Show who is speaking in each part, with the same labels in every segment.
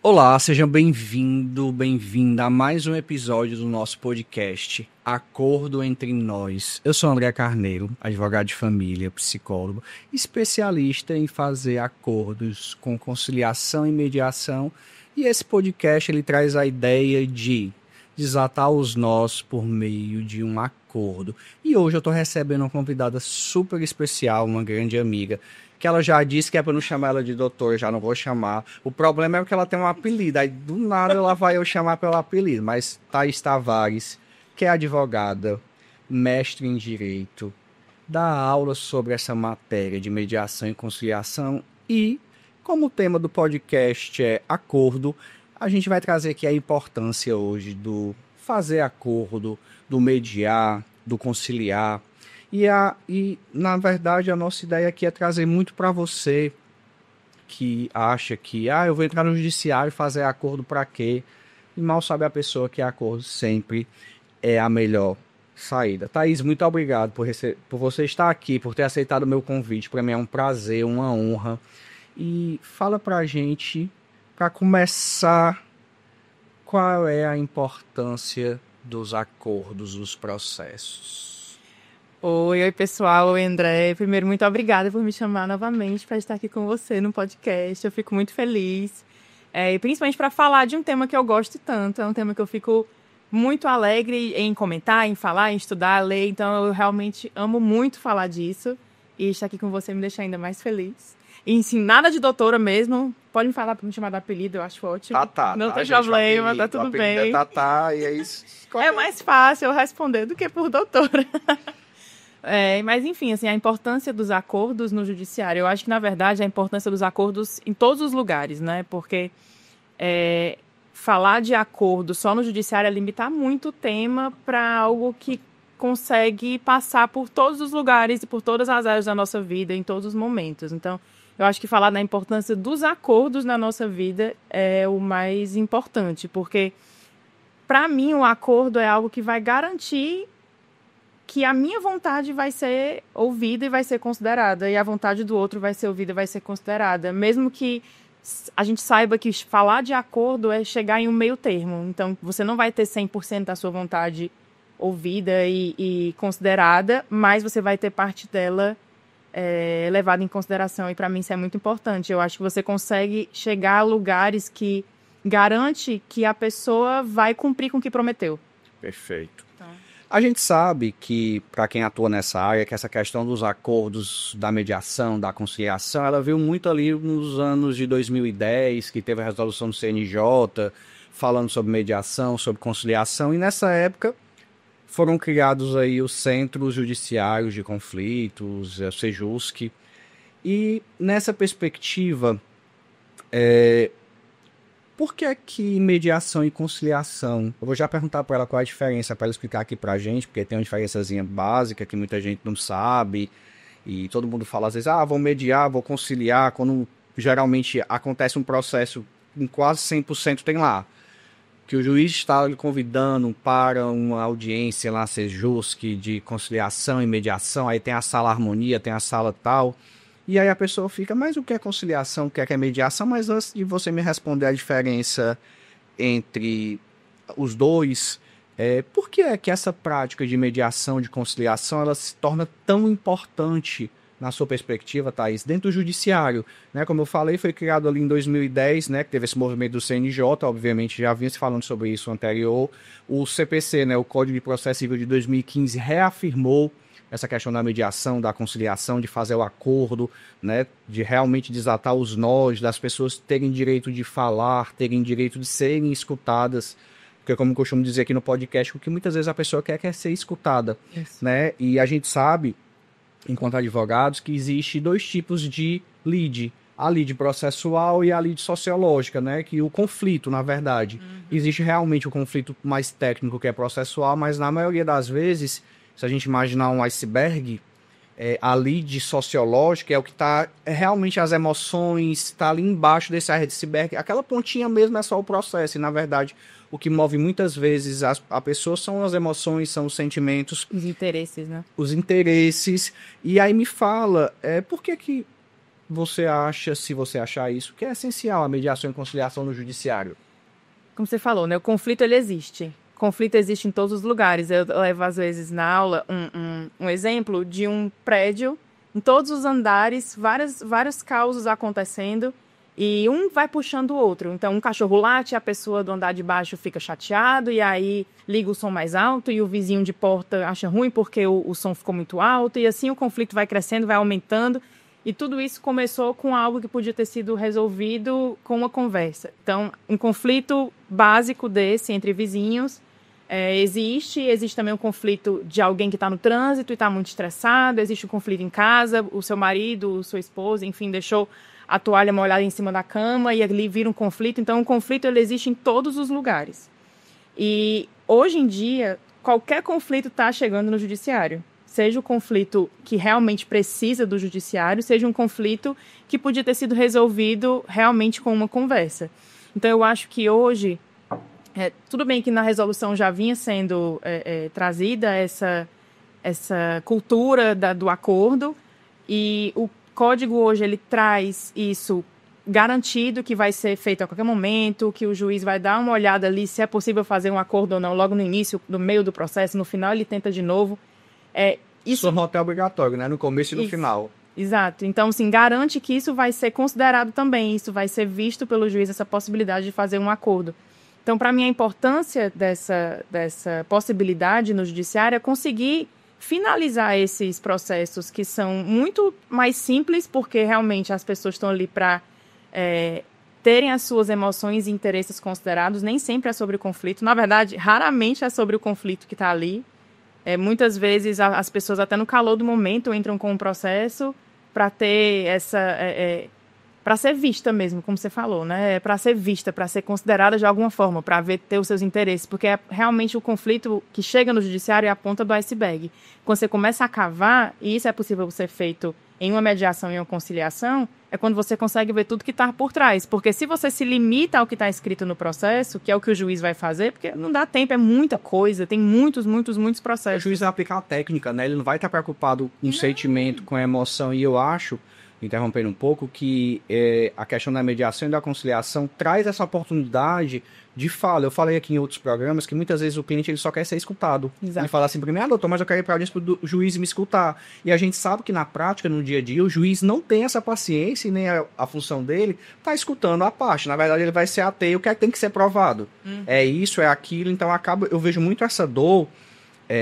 Speaker 1: Olá, seja bem-vindo, bem-vinda a mais um episódio do nosso podcast Acordo Entre Nós. Eu sou André Carneiro, advogado de família, psicólogo, especialista em fazer acordos com conciliação e mediação. E esse podcast ele traz a ideia de desatar os nós por meio de um acordo. E hoje eu estou recebendo uma convidada super especial, uma grande amiga, que ela já disse que é para não chamar ela de doutora, já não vou chamar. O problema é que ela tem um apelido, aí do nada ela vai eu chamar pelo apelido. Mas Thaís Tavares, que é advogada, mestre em Direito, dá aula sobre essa matéria de mediação e conciliação e, como o tema do podcast é acordo, a gente vai trazer aqui a importância hoje do fazer acordo, do mediar, do conciliar. E, na verdade, a nossa ideia aqui é trazer muito para você que acha que eu vou entrar no judiciário e fazer acordo para quê? E mal sabe a pessoa que acordo sempre é a melhor saída. Thaís, muito obrigado por você estar aqui, por ter aceitado o meu convite. Para mim é um prazer, uma honra. E fala para a gente, para começar, qual é a importância dos acordos, dos processos?
Speaker 2: Oi, pessoal, oi, André. Primeiro, muito obrigada por me chamar novamente para estar aqui com você no podcast. Eu fico muito feliz, e principalmente para falar de um tema que eu gosto tanto. É um tema que eu fico muito alegre em comentar, em falar, em estudar, ler. Então, eu realmente amo muito falar disso. E estar aqui com você me deixa ainda mais feliz. E, assim, nada de doutora mesmo. Pode me chamar de apelido, eu acho ótimo. Não tem problema, tá tudo bem.
Speaker 1: É Tatá, e é isso.
Speaker 2: É mais fácil eu responder do que por doutora. Mas, enfim, assim, a importância dos acordos no judiciário. Eu acho que, na verdade, a importância dos acordos em todos os lugares, né? Porque falar de acordo só no judiciário é limitar muito o tema para algo que consegue passar por todos os lugares e por todas as áreas da nossa vida, em todos os momentos. Então, eu acho que falar da importância dos acordos na nossa vida é o mais importante, porque, para mim, o acordo é algo que vai garantir que a minha vontade vai ser ouvida e vai ser considerada, e a vontade do outro vai ser ouvida e vai ser considerada, mesmo que a gente saiba que falar de acordo é chegar em um meio termo. Então, você não vai ter 100% da sua vontade ouvida e considerada, mas você vai ter parte dela levada em consideração, e para mim isso é muito importante. Eu acho que você consegue chegar a lugares que garante que a pessoa vai cumprir com o que prometeu.
Speaker 1: Perfeito. A gente sabe que, para quem atua nessa área, que essa questão dos acordos, da mediação, da conciliação, ela veio muito ali nos anos de 2010, que teve a resolução do CNJ, falando sobre mediação, sobre conciliação, e nessa época foram criados aí os Centros Judiciários de Conflitos, o CEJUSC, e nessa perspectiva, por que que mediação e conciliação? Eu vou já perguntar para ela qual é a diferença, para ela explicar aqui para a gente, porque tem uma diferençazinha básica que muita gente não sabe, e todo mundo fala às vezes, vou mediar, vou conciliar, quando geralmente acontece um processo em quase 100% tem lá, que o juiz está lhe convidando para uma audiência lá, CEJUSC, de conciliação e mediação, aí tem a sala harmonia, tem a sala tal. E aí a pessoa fica, mas o que é conciliação, o que é mediação? Mas antes de você me responder a diferença entre os dois, por que é que essa prática de mediação, de conciliação, ela se torna tão importante na sua perspectiva, Thaís, dentro do judiciário? Né? Como eu falei, foi criado ali em 2010, né, que teve esse movimento do CNJ, obviamente já vinha se falando sobre isso anterior. O CPC, né, o Código de Processo Civil de 2015, reafirmou essa questão da mediação, da conciliação, de fazer o acordo, né, de realmente desatar os nós, das pessoas terem direito de falar, terem direito de serem escutadas, porque como eu costumo dizer aqui no podcast, o que muitas vezes a pessoa quer ser escutada, né, e a gente sabe, enquanto advogados, que existe dois tipos de lide, a lide processual e a lide sociológica, né, que o conflito, na verdade, existe realmente o conflito mais técnico que é processual, mas na maioria das vezes, se a gente imaginar um iceberg, a lide sociológica é o que está realmente as emoções, está ali embaixo desse iceberg. Aquela pontinha mesmo é só o processo. E, na verdade, o que move muitas vezes a pessoa são as emoções, são os sentimentos.
Speaker 2: Os interesses, né?
Speaker 1: Os interesses. E aí me fala, por que você acha, se você achar isso, que é essencial a mediação e conciliação no judiciário?
Speaker 2: Como você falou, né? O conflito, ele existe. O conflito existe em todos os lugares. Eu levo, às vezes, na aula, um exemplo de um prédio, em todos os andares, vários causos acontecendo, e um vai puxando o outro. Então, um cachorro late, a pessoa do andar de baixo fica chateado, e aí liga o som mais alto, e o vizinho de porta acha ruim porque o som ficou muito alto, e assim o conflito vai crescendo, vai aumentando. E tudo isso começou com algo que podia ter sido resolvido com uma conversa. Então, um conflito básico desse entre vizinhos existe também um conflito de alguém que está no trânsito e está muito estressado, existe um conflito em casa, o seu marido, sua esposa, enfim, deixou a toalha molhada em cima da cama e ali vira um conflito. Então, o conflito ele existe em todos os lugares. E, hoje em dia, qualquer conflito está chegando no judiciário. Seja o conflito que realmente precisa do judiciário, seja um conflito que podia ter sido resolvido realmente com uma conversa. Então, eu acho que hoje, tudo bem que na resolução já vinha sendo trazida essa cultura do acordo, e o código hoje ele traz isso garantido, que vai ser feito a qualquer momento, que o juiz vai dar uma olhada ali se é possível fazer um acordo ou não, logo no início, no meio do processo, no final ele tenta de novo.
Speaker 1: Isso é obrigatório, né? No começo e no final.
Speaker 2: Exato. Então, assim, garante que isso vai ser considerado também, isso vai ser visto pelo juiz, essa possibilidade de fazer um acordo. Então, para mim, a importância dessa possibilidade no judiciário é conseguir finalizar esses processos que são muito mais simples, porque realmente as pessoas estão ali para terem as suas emoções e interesses considerados, nem sempre é sobre o conflito. Na verdade, raramente é sobre o conflito que está ali. Muitas vezes as pessoas, até no calor do momento, entram com um processo para ter para ser vista mesmo, como você falou, né? Para ser vista, para ser considerada de alguma forma, para ter os seus interesses, porque realmente o conflito que chega no judiciário é a ponta do iceberg. Quando você começa a cavar, e isso é possível ser feito em uma mediação e uma conciliação, é quando você consegue ver tudo que está por trás. Porque se você se limita ao que está escrito no processo, que é o que o juiz vai fazer, porque não dá tempo, é muita coisa, tem muitos processos.
Speaker 1: O juiz vai aplicar a técnica, né? Ele não vai estar preocupado com o sentimento, com a emoção, e eu acho, interrompendo um pouco, que a questão da mediação e da conciliação traz essa oportunidade de fala. Eu falei aqui em outros programas que muitas vezes o cliente ele só quer ser escutado.
Speaker 2: Exato.
Speaker 1: Ele fala assim para mim, doutor, mas eu quero ir para a audiência do juiz e me escutar. E a gente sabe que na prática, no dia a dia, o juiz não tem essa paciência e nem a função dele tá escutando a parte. Na verdade, ele vai ser ateu, o que é que tem que ser provado. É isso, é aquilo. Então, eu vejo muito essa dor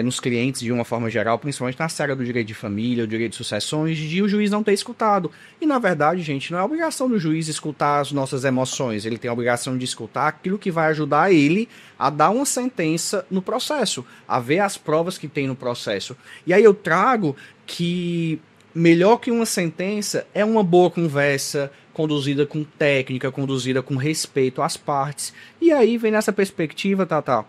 Speaker 1: nos clientes de uma forma geral, principalmente na série do direito de família, o direito de sucessões, de o juiz não ter escutado. E, na verdade, gente, não é obrigação do juiz escutar as nossas emoções. Ele tem a obrigação de escutar aquilo que vai ajudar ele a dar uma sentença no processo, a ver as provas que tem no processo. E aí eu trago que melhor que uma sentença é uma boa conversa, conduzida com técnica, conduzida com respeito às partes. E aí vem nessa perspectiva, Tata,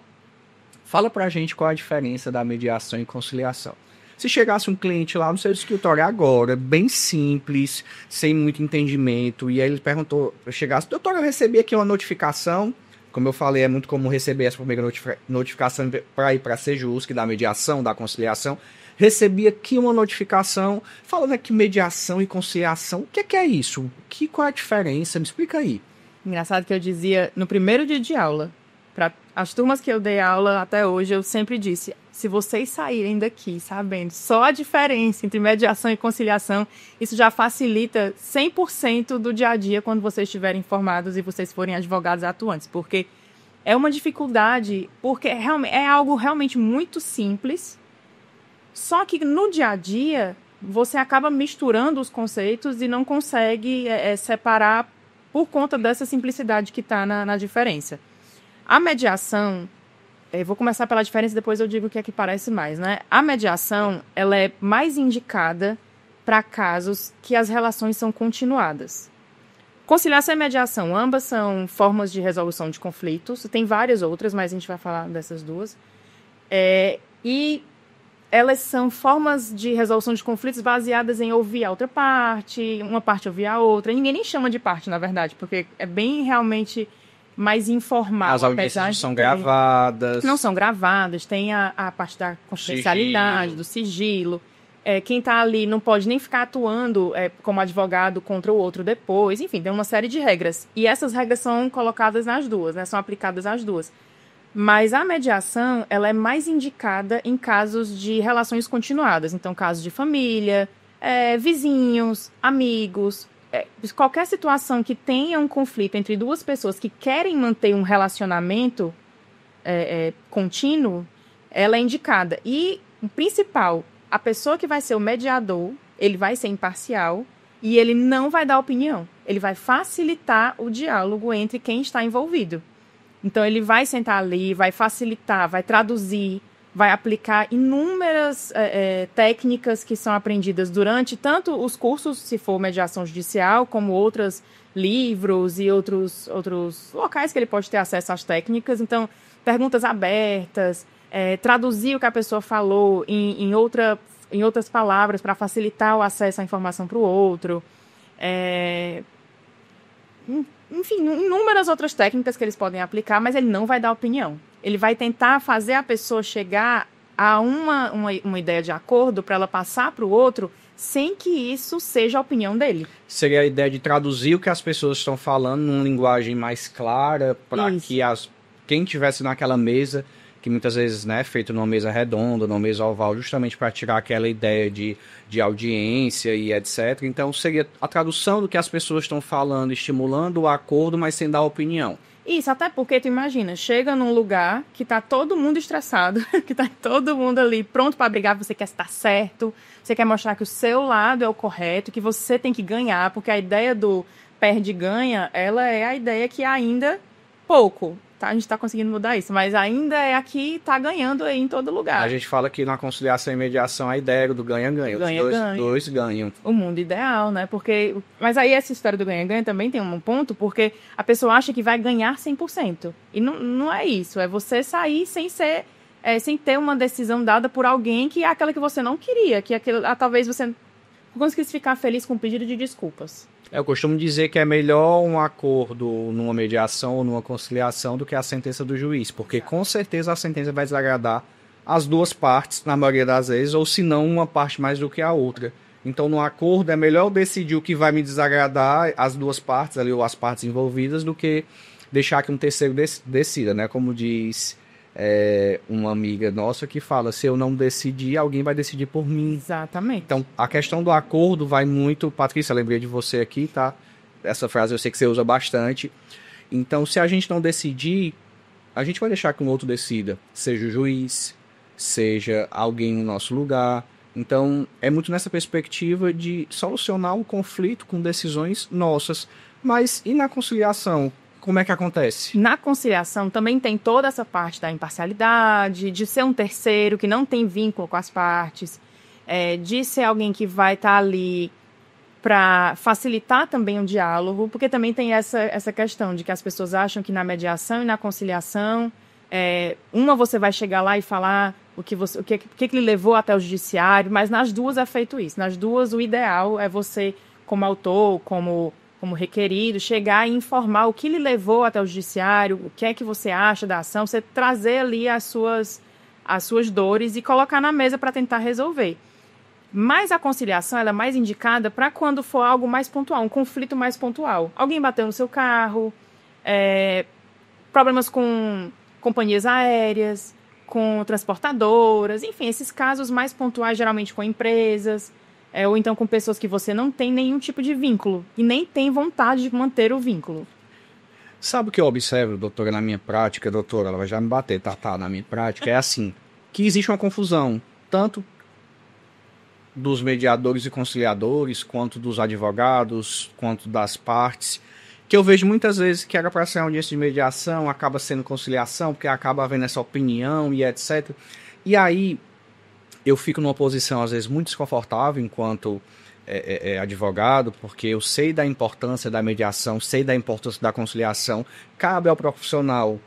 Speaker 1: fala pra gente qual a diferença da mediação e conciliação. Se chegasse um cliente lá no seu escritório agora, bem simples, sem muito entendimento, e aí ele perguntou, chegasse, doutor, eu recebi aqui uma notificação, como eu falei, é muito comum receber essa primeira notificação para ir para a Sejusc, da mediação, da conciliação, recebi aqui uma notificação falando que mediação e conciliação, o que é isso? Qual é a diferença? Me explica aí.
Speaker 2: Engraçado que eu dizia no primeiro dia de aula, para as turmas que eu dei aula até hoje, eu sempre disse, se vocês saírem daqui sabendo só a diferença entre mediação e conciliação, isso já facilita 100% do dia a dia quando vocês estiverem formados e vocês forem advogados atuantes, porque é uma dificuldade, porque é algo realmente muito simples, só que no dia a dia você acaba misturando os conceitos e não consegue separar por conta dessa simplicidade que está na diferença. A mediação, eu vou começar pela diferença, depois eu digo o que é que parece mais, né? A mediação, ela é mais indicada para casos que as relações são continuadas. Conciliação e mediação, ambas são formas de resolução de conflitos. Tem várias outras, mas a gente vai falar dessas duas. E elas são formas de resolução de conflitos baseadas em ouvir a outra parte, uma parte ouvir a outra. Ninguém nem chama de parte, na verdade, porque é bem realmente mais informal.
Speaker 1: As audiências não são gravadas.
Speaker 2: Não são gravadas, tem a parte da confidencialidade, do sigilo. quem está ali não pode nem ficar atuando como advogado contra o outro depois. Enfim, tem uma série de regras. E essas regras são colocadas nas duas, né? São aplicadas às duas. Mas a mediação, ela é mais indicada em casos de relações continuadas. Então, casos de família, vizinhos, amigos, qualquer situação que tenha um conflito entre duas pessoas que querem manter um relacionamento contínuo, ela é indicada. E o principal, a pessoa que vai ser o mediador, ele vai ser imparcial e ele não vai dar opinião. Ele vai facilitar o diálogo entre quem está envolvido. Então, ele vai sentar ali, vai facilitar, vai traduzir, vai aplicar inúmeras técnicas que são aprendidas durante tanto os cursos, se for mediação judicial, como outros livros e outros locais que ele pode ter acesso às técnicas. Então, perguntas abertas, traduzir o que a pessoa falou em outras palavras para facilitar o acesso à informação para o outro. Enfim, inúmeras outras técnicas que eles podem aplicar, mas ele não vai dar opinião. Ele vai tentar fazer a pessoa chegar a uma ideia de acordo para ela passar para o outro sem que isso seja a opinião dele.
Speaker 1: Seria a ideia de traduzir o que as pessoas estão falando numa linguagem mais clara para que quem estivesse naquela mesa, que muitas vezes, né, feito numa mesa redonda, numa mesa oval, justamente para tirar aquela ideia de audiência e etc. Então, seria a tradução do que as pessoas estão falando, estimulando o acordo, mas sem dar opinião.
Speaker 2: Isso, até porque, tu imagina, chega num lugar que tá todo mundo estressado, que tá todo mundo ali pronto para brigar, você quer estar certo, você quer mostrar que o seu lado é o correto, que você tem que ganhar, porque a ideia do perde-ganha, ela é a ideia que ainda pouco... Tá, a gente está conseguindo mudar isso, mas ainda é aqui, tá ganhando aí em todo lugar.
Speaker 1: A gente fala que na conciliação e mediação a ideia do ganha-ganha. Os dois ganham.
Speaker 2: O mundo ideal, né? Mas aí essa história do ganha-ganha também tem um ponto, porque a pessoa acha que vai ganhar 100%. E não é isso, é você sair sem ter uma decisão dada por alguém que é aquela que você não queria, talvez você não conseguisse ficar feliz com um pedido de desculpas.
Speaker 1: Eu costumo dizer que é melhor um acordo numa mediação ou numa conciliação do que a sentença do juiz, porque com certeza a sentença vai desagradar as duas partes, na maioria das vezes, ou se não uma parte mais do que a outra. Então, no acordo, é melhor eu decidir o que vai me desagradar as duas partes, ali, ou as partes envolvidas, do que deixar que um terceiro decida, né? Como diz uma amiga nossa que fala, se eu não decidir, alguém vai decidir por mim.
Speaker 2: Exatamente.
Speaker 1: Então, a questão do acordo vai muito... Patrícia, lembrei de você aqui, tá? Essa frase eu sei que você usa bastante. Então, se a gente não decidir, a gente vai deixar que um outro decida. Seja o juiz, seja alguém no nosso lugar. Então, é muito nessa perspectiva de solucionar o conflito com decisões nossas. Mas, e na conciliação? Como é que acontece?
Speaker 2: Na conciliação também tem toda essa parte da imparcialidade, de ser um terceiro que não tem vínculo com as partes, de ser alguém que vai estar ali para facilitar também o diálogo, porque também tem essa questão de que as pessoas acham que na mediação e na conciliação, você vai chegar lá e falar o que lhe levou até o judiciário, mas nas duas é feito isso. Nas duas o ideal é você, como autor, como requerido, chegar e informar o que lhe levou até o judiciário, o que é que você acha da ação, você trazer ali as suas dores e colocar na mesa para tentar resolver. Mas a conciliação ela é mais indicada para quando for algo mais pontual, um conflito mais pontual. Alguém bateu no seu carro, problemas com companhias aéreas, com transportadoras, enfim, esses casos mais pontuais, geralmente com empresas, ou então com pessoas que você não tem nenhum tipo de vínculo e nem tem vontade de manter o vínculo.
Speaker 1: Sabe o que eu observo, doutora, na minha prática, doutora, ela vai já me bater, tá, na minha prática, é assim, que existe uma confusão, tanto dos mediadores e conciliadores, quanto dos advogados, quanto das partes, que eu vejo muitas vezes que era para ser uma audiência de mediação, acaba sendo conciliação, porque acaba havendo essa opinião e etc. E aí eu fico numa posição, às vezes, muito desconfortável enquanto advogado, porque eu sei da importância da mediação, sei da importância da conciliação. Cabe ao profissional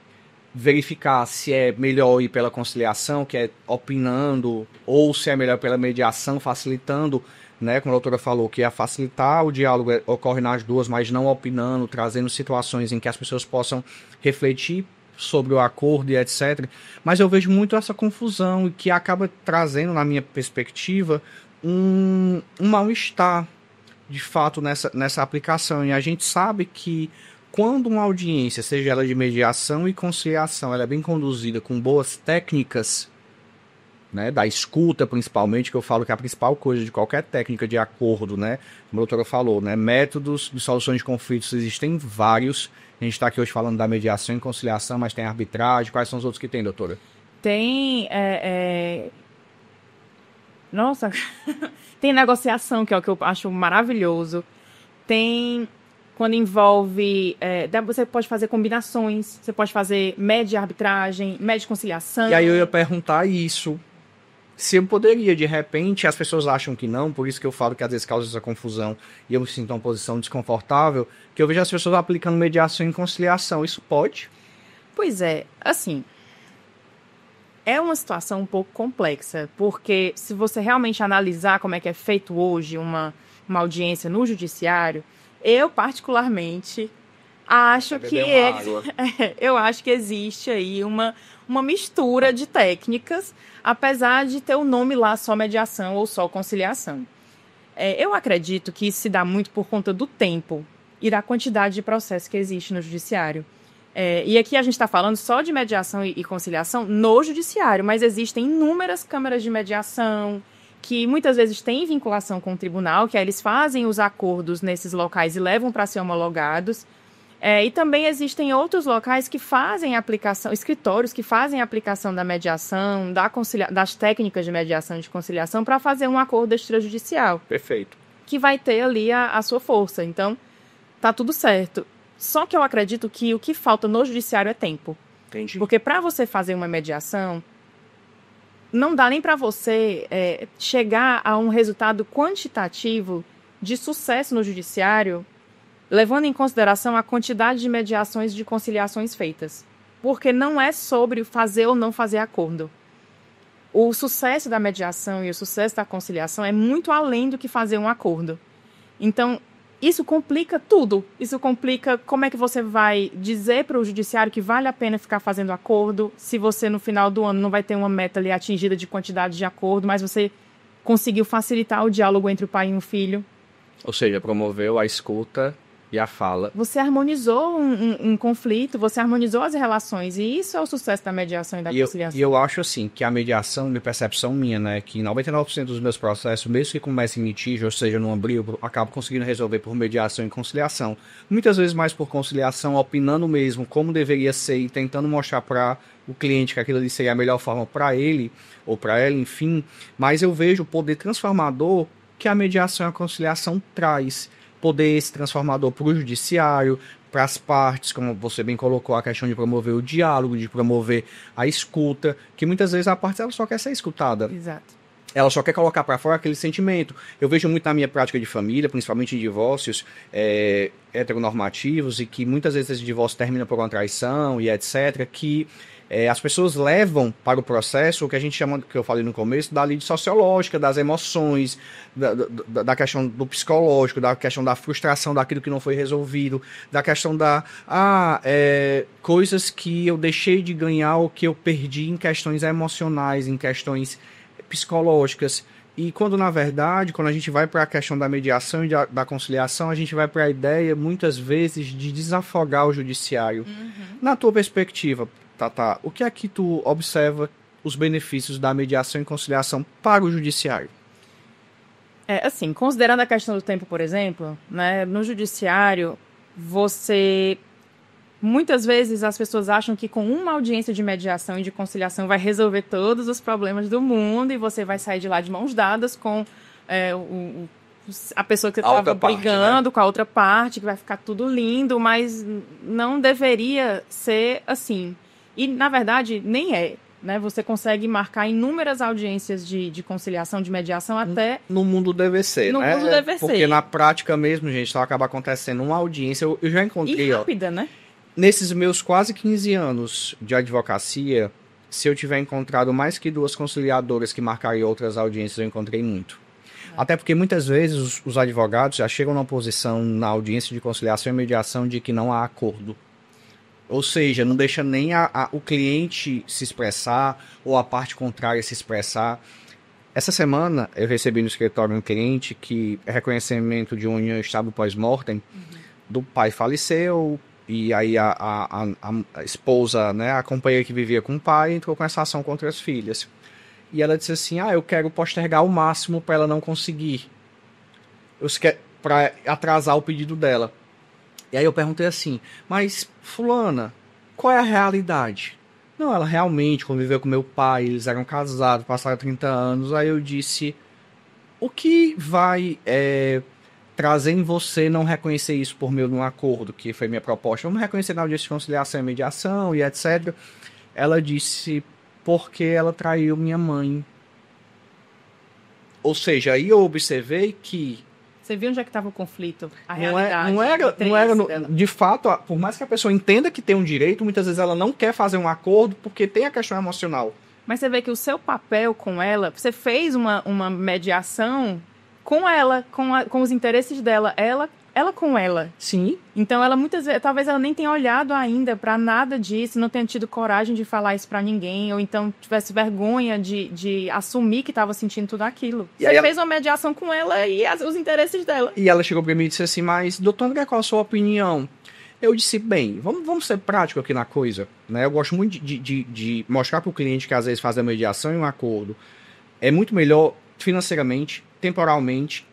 Speaker 1: verificar se é melhor ir pela conciliação, que é opinando, ou se é melhor pela mediação, facilitando, né? Como a doutora falou, que é facilitar o diálogo, ocorre nas duas, mas não opinando, trazendo situações em que as pessoas possam refletir sobre o acordo e etc. Mas eu vejo muito essa confusão que acaba trazendo, na minha perspectiva, um mal-estar, de fato, nessa aplicação. E a gente sabe que quando uma audiência, seja ela de mediação e conciliação, ela é bem conduzida com boas técnicas, né, da escuta principalmente, que eu falo que é a principal coisa de qualquer técnica de acordo, né, como a doutora falou, né, métodos de soluções de conflitos existem vários. A gente está aqui hoje falando da mediação e conciliação, mas tem arbitragem. Quais são os outros que tem, doutora?
Speaker 2: Tem, nossa, tem negociação, que é o que eu acho maravilhoso. Tem quando envolve, você pode fazer combinações, você pode fazer média arbitragem, média conciliação.
Speaker 1: E aí eu ia perguntar isso. Se eu poderia, de repente, as pessoas acham que não, por isso que eu falo que às vezes causa essa confusão e eu me sinto uma posição desconfortável, que eu vejo as pessoas aplicando mediação e conciliação. Isso pode?
Speaker 2: Pois é, assim, é uma situação um pouco complexa, porque se você realmente analisar como é que é feito hoje uma audiência no judiciário, eu particularmente acho eu acho que existe aí uma mistura de técnicas, apesar de ter o nome lá só mediação ou só conciliação. Eu acredito que isso se dá muito por conta do tempo e da quantidade de processo que existe no judiciário. E aqui a gente está falando só de mediação e conciliação no judiciário, mas existem inúmeras câmaras de mediação que muitas vezes têm vinculação com o tribunal, que aí eles fazem os acordos nesses locais e levam para ser homologados. E também existem outros locais que fazem aplicação, escritórios que fazem aplicação da mediação, das técnicas de mediação e de conciliação para fazer um acordo extrajudicial.
Speaker 1: Perfeito.
Speaker 2: Que vai ter ali a sua força. Então, tá tudo certo. Só que eu acredito que o que falta no judiciário é tempo.
Speaker 1: Entendi.
Speaker 2: Porque para você fazer uma mediação, não dá nem para você chegar a um resultado quantitativo de sucesso no judiciário, levando em consideração a quantidade de mediações e de conciliações feitas. Porque não é sobre fazer ou não fazer acordo. O sucesso da mediação e o sucesso da conciliação é muito além do que fazer um acordo. Então, isso complica tudo. Isso complica como é que você vai dizer para o judiciário que vale a pena ficar fazendo acordo, se você no final do ano não vai ter uma meta ali atingida de quantidade de acordo, mas você conseguiu facilitar o diálogo entre o pai e o filho.
Speaker 1: Ou seja, promoveu a escuta e a fala.
Speaker 2: Você harmonizou um conflito, você harmonizou as relações, e isso é o sucesso da mediação e da conciliação.
Speaker 1: E eu acho assim, que a mediação, de percepção minha, né, que 99% dos meus processos, mesmo que comecem em litígio, ou seja, no abril, eu acabo conseguindo resolver por mediação e conciliação. Muitas vezes mais por conciliação, opinando mesmo como deveria ser e tentando mostrar para o cliente que aquilo ali seria a melhor forma para ele, ou para ela, enfim. Mas eu vejo o poder transformador que a mediação e a conciliação traz. Poder esse transformador para o judiciário, para as partes, como você bem colocou, a questão de promover o diálogo, de promover a escuta, que muitas vezes a parte ela só quer ser escutada.
Speaker 2: Exato.
Speaker 1: Ela só quer colocar para fora aquele sentimento. Eu vejo muito na minha prática de família, principalmente em divórcios heteronormativos, e que muitas vezes esse divórcio termina por uma traição e etc., que as pessoas levam para o processo o que a gente chama, que eu falei no começo, da lide sociológica, das emoções, da questão do psicológico, da questão da frustração daquilo que não foi resolvido, da questão coisas que eu deixei de ganhar ou que eu perdi em questões emocionais, em questões psicológicas. E quando, na verdade, quando a gente vai para a questão da mediação e da conciliação, a gente vai para a ideia, muitas vezes, de desafogar o judiciário. Uhum. Na tua perspectiva, Tata, o que é que tu observa os benefícios da mediação e conciliação para o judiciário?
Speaker 2: Assim, considerando a questão do tempo, por exemplo, né, no judiciário, muitas vezes as pessoas acham que com uma audiência de mediação e de conciliação vai resolver todos os problemas do mundo e você vai sair de lá de mãos dadas com a pessoa que estava brigando, né, com a outra parte, que vai ficar tudo lindo, mas não deveria ser assim. E, na verdade, nem é. Né? Você consegue marcar inúmeras audiências de conciliação, de mediação até...
Speaker 1: No mundo deve ser,
Speaker 2: no
Speaker 1: né?
Speaker 2: Mundo deve ser.
Speaker 1: Porque na prática mesmo, gente, só acaba acontecendo uma audiência. Eu já encontrei...
Speaker 2: E rápida, né?
Speaker 1: Nesses meus quase 15 anos de advocacia, se eu tiver encontrado mais que 2 conciliadoras que marcarem outras audiências, eu encontrei muito. Até porque muitas vezes os advogados já chegam numa posição na audiência de conciliação e mediação de que não há acordo. Ou seja, não deixa nem o cliente se expressar ou a parte contrária se expressar. Essa semana eu recebi no escritório um cliente que é reconhecimento de união estável pós-mortem, do pai faleceu, e aí a esposa, né, a companheira que vivia com o pai, entrou com essa ação contra as filhas. E ela disse assim, eu quero postergar o máximo para ela não conseguir, para atrasar o pedido dela. E aí eu perguntei assim, mas fulana, qual é a realidade? Não, ela realmente conviveu com meu pai, eles eram casados, passaram 30 anos. Aí eu disse, o que vai trazer em você não reconhecer isso por meio de um acordo, que foi minha proposta? Vamos reconhecer na audiência de conciliação e mediação e etc. Ela disse, porque ela traiu minha mãe. Ou seja, aí eu observei que
Speaker 2: você viu onde é que estava o conflito? A realidade.
Speaker 1: Não era de fato, por mais que a pessoa entenda que tem um direito, muitas vezes ela não quer fazer um acordo porque tem a questão emocional.
Speaker 2: Mas você vê que o seu papel com ela, você fez uma mediação com ela, com os interesses dela, ela com ela.
Speaker 1: Sim.
Speaker 2: Então ela muitas vezes, talvez ela nem tenha olhado ainda para nada disso, não tenha tido coragem de falar isso para ninguém, ou então tivesse vergonha de assumir que estava sentindo tudo aquilo. E você fez uma mediação com ela e os interesses dela.
Speaker 1: E ela chegou para mim e disse assim, mas doutor André, qual a sua opinião? Eu disse, bem, vamos ser prático aqui na coisa, né? Eu gosto muito de mostrar para o cliente que às vezes faz a mediação e um acordo é muito melhor financeiramente, temporalmente,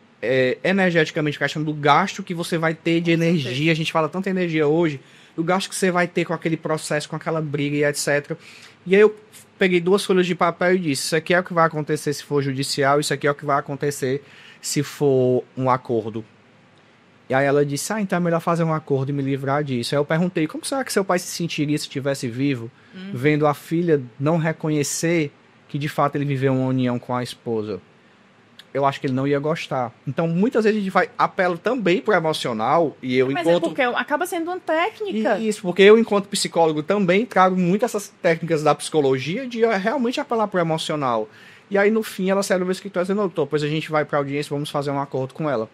Speaker 1: energeticamente, questão do gasto que você vai ter de energia. A gente fala tanta energia hoje, o gasto que você vai ter com aquele processo, com aquela briga e etc. E aí eu peguei 2 folhas de papel e disse, isso aqui é o que vai acontecer se for judicial, isso aqui é o que vai acontecer se for um acordo. E aí ela disse, então é melhor fazer um acordo e me livrar disso. Aí eu perguntei, como será que seu pai se sentiria se estivesse vivo, vendo a filha não reconhecer que de fato ele viveu uma união com a esposa? Eu acho que ele não ia gostar. Então, muitas vezes a gente vai apelo também pro emocional e eu
Speaker 2: Mas porque acaba sendo uma técnica.
Speaker 1: Isso, porque eu, enquanto psicólogo, também trago muito essas técnicas da psicologia de realmente apelar pro emocional. E aí, no fim, ela saiu do meu escritório dizendo, doutor, pois a gente vai pra audiência, vamos fazer um acordo com ela.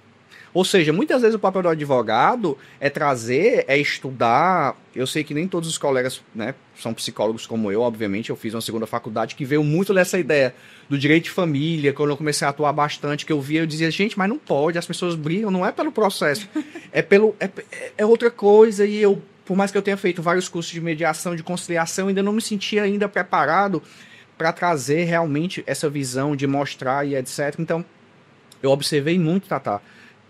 Speaker 1: Ou seja, muitas vezes o papel do advogado é trazer, é estudar. Eu sei que nem todos os colegas, né, são psicólogos como eu, obviamente. Eu fiz uma segunda faculdade que veio muito dessa ideia do direito de família. Quando eu comecei a atuar bastante, que eu via, eu dizia, gente, mas não pode, as pessoas brigam, não é pelo processo, é outra coisa. E eu, por mais que eu tenha feito vários cursos de mediação, de conciliação, ainda não me sentia ainda preparado para trazer realmente essa visão de mostrar e etc. Então, eu observei muito, Tatá,